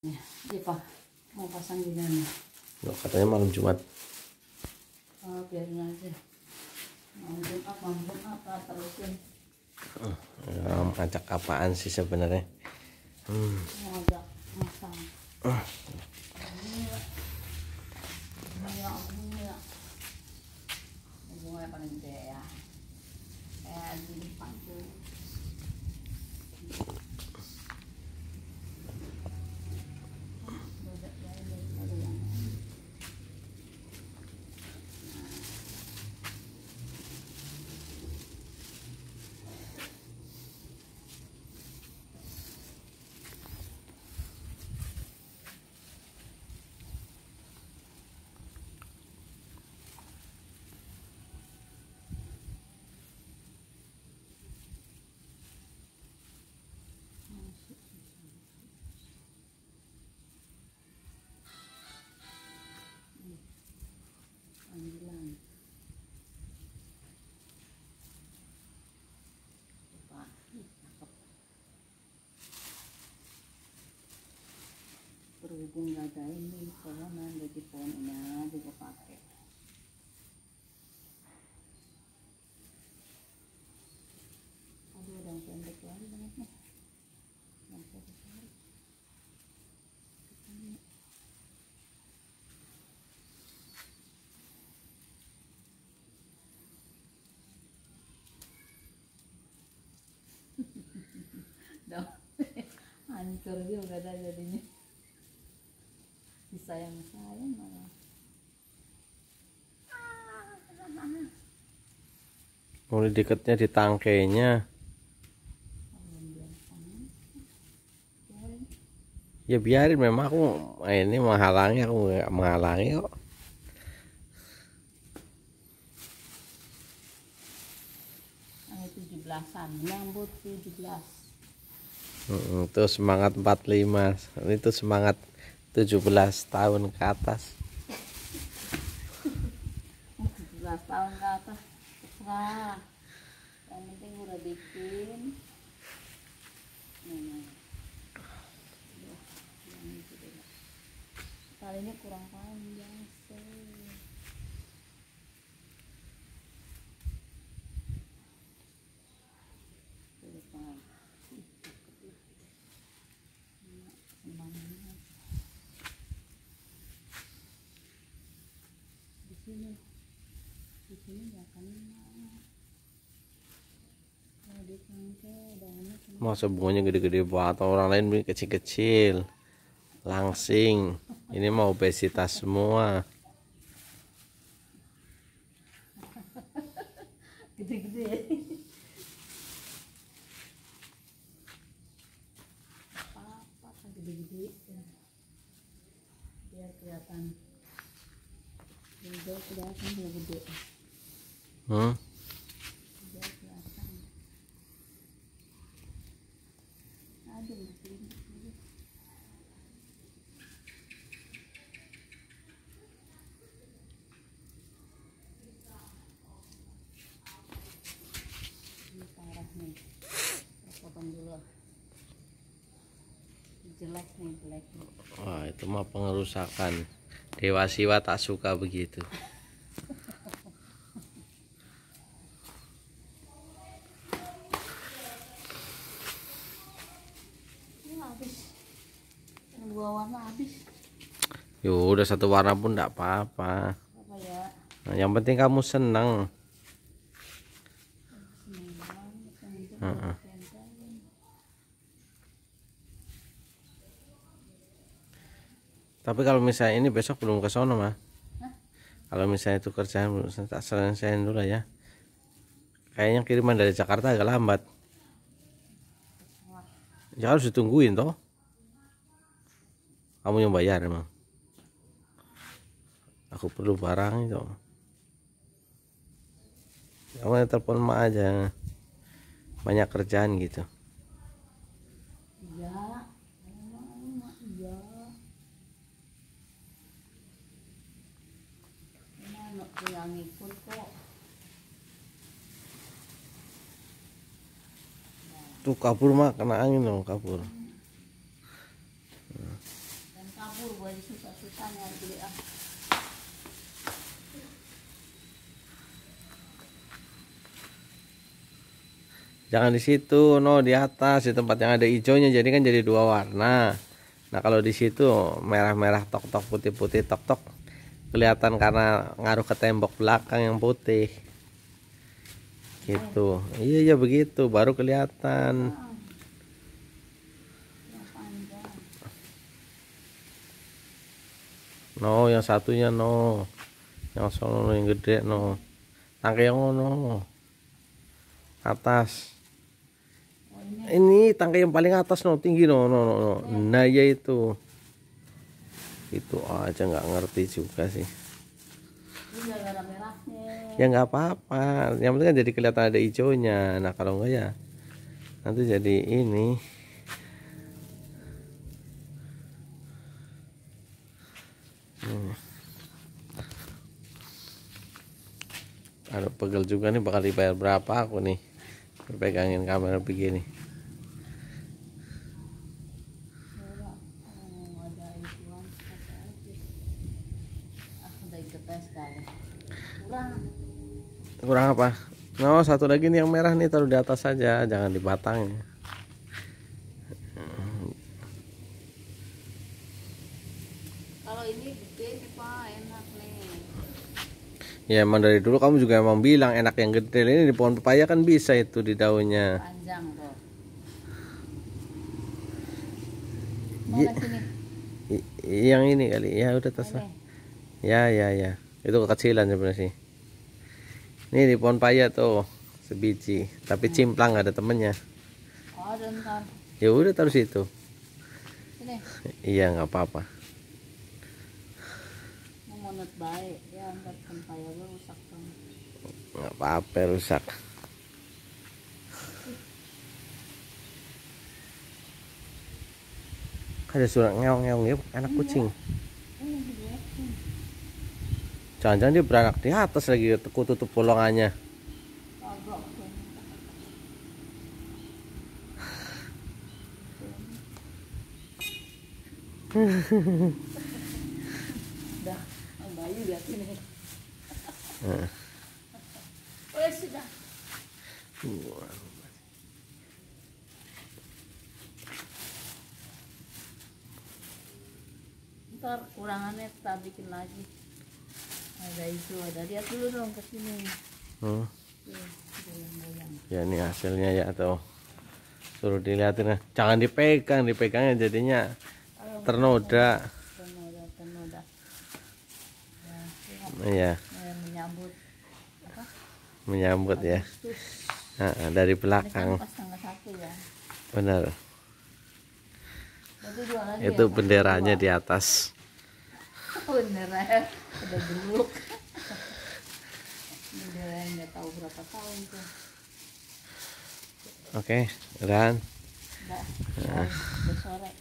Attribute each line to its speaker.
Speaker 1: Iya pak, mau pasang di mana?
Speaker 2: Loh, katanya malam Jumat.
Speaker 1: Oh, biarin aja. Malam Jumat lah terusin.
Speaker 2: Ya, ngajak apaan sih sebenarnya?
Speaker 1: Mau ngajak masang. Bunga. Bunga paling gede ya. Kayak di depan tuh. Panggilan. Berhubung gak ada ini pohonan, jadi pohonnya juga pakai. Aduh, udah pendek lagi banget nih. Hancur juga dah jadinya. Disayang-sayang malah.
Speaker 2: Mulai dekatnya di tangkainya. Ya biarin, memang aku ini menghalangi, aku nggak menghalangi kok.
Speaker 1: Ini 17-an, nyambut 17.
Speaker 2: Itu semangat 45, itu semangat 17 tahun ke atas.
Speaker 1: 17 tahun ke atas, terserah. Yang penting udah bikin. Kali ini kurang panjang sih. Di sini nggak kena. Kalau di tangkai daunnya kena.
Speaker 2: Masa bunganya gede-gede banget, orang lain beli kecil-kecil, langsing. Ini mau obesitas semua.
Speaker 1: Gede-gede. Apa gede-gede biar kelihatan. Biar kelihatan dia gede. Biar kelihatan. Aduh, ini parah nih. Potong dulu. Jelek nih, jelek nih.
Speaker 2: Wah, itu mah pengerusakan. Dewa Siwa tak suka begitu.
Speaker 1: Ini habis. Yang 2 warna habis.
Speaker 2: Yo, udah 1 warna pun enggak apa-apa.
Speaker 1: Apa ya?
Speaker 2: Nah, yang penting kamu seneng. Tapi kalau misalnya ini besok belum ke sono mah. Kalau misalnya itu kerjaan belum tak selesaiin dulu ya. Kayaknya kiriman dari Jakarta agak lambat. Ya harus ditungguin toh. Kamu yang bayar emang. Aku perlu barang itu. Kamu telepon emak aja. Banyak kerjaan gitu.
Speaker 1: Iya. Iya. Ini yang ngikut kok.
Speaker 2: Tuh kabur mah, kena angin dong kabur.
Speaker 1: kabur gue di susah-susah nyari gede ah.
Speaker 2: Jangan di situ, no, di atas, di tempat yang ada hijaunya, jadi kan jadi dua warna. Nah kalau di situ merah-merah tok-tok, putih-putih tok-tok, kelihatan karena ngaruh ke tembok belakang yang putih. Gitu. Iya iya begitu, baru kelihatan.
Speaker 1: Yang panjang.
Speaker 2: No, yang satunya no, yang sono yang gede no, tangkai yang no, atas.
Speaker 1: Oh, ini.
Speaker 2: Ini tangkai yang paling atas no, tinggi no, no, no, no. Nah ya itu aja nggak ngerti juga sih.
Speaker 1: Ini gara-gara merahnya.
Speaker 2: Ya nggak apa-apa, yang penting kan jadi kelihatan ada hijaunya. Nah kalau enggak ya nanti jadi ini. Ada pegel juga nih, bakal dibayar berapa aku nih pegangin kamera begini.
Speaker 1: Ada ituan pakai aja. Ah, udah ikutnya sekali.
Speaker 2: Kurang apa? No, satu lagi nih yang merah nih, taruh di atas saja, jangan di batangnya.
Speaker 1: Kalau ini gede nih Pak, enak nih.
Speaker 2: Ya emang dari dulu kamu juga emang bilang enak yang gede. Ini di pohon pepaya kan bisa itu di daunnya.
Speaker 1: Panjang tuh. Mau ke sini?
Speaker 2: Yang ini kali ya udah terserah. Ya itu kekecilan sebenarnya sih. Ini di pohon pepaya tuh sebiji, tapi cimplang nggak ada temennya.
Speaker 1: Oh, ada ntar.
Speaker 2: Ya udah taruh situ.
Speaker 1: Sini.
Speaker 2: Iya nggak apa-apa.
Speaker 1: Mau monot baik ya, ntar pempaya gue rusak tuh.
Speaker 2: Nggak apa-apa rusak. Ada suara ngeong-ngeong ya, anak kucing. Jangan-jangan dia beranak di atas lagi, tutup bolongannya.
Speaker 1: Kagak tuh. Udah, Bayu lihat sini. Oh, sudah. Ntar kurangannya kita bikin lagi. Ada itu, ada, lihat dulu dong ke sini. Tuh, goyang-goyang.
Speaker 2: Ya ini hasilnya ya tuh. Suruh dilihatin, jangan dipegangnya jadinya ternoda.
Speaker 1: Ternoda.
Speaker 2: Iya,
Speaker 1: Menyambut apa?
Speaker 2: menyambut ya.
Speaker 1: Agustus.
Speaker 2: Dari
Speaker 1: Ini kan
Speaker 2: belakang.
Speaker 1: pas tanggal 1 ya.
Speaker 2: Benar.
Speaker 1: Berarti dua lagi
Speaker 2: Itu
Speaker 1: ya,
Speaker 2: benderanya
Speaker 1: dua.
Speaker 2: di atas.
Speaker 1: Bendera ada geluk. Bendera yang nggak tahu berapa tahun tuh.
Speaker 2: Oke, dan
Speaker 1: Udah sore.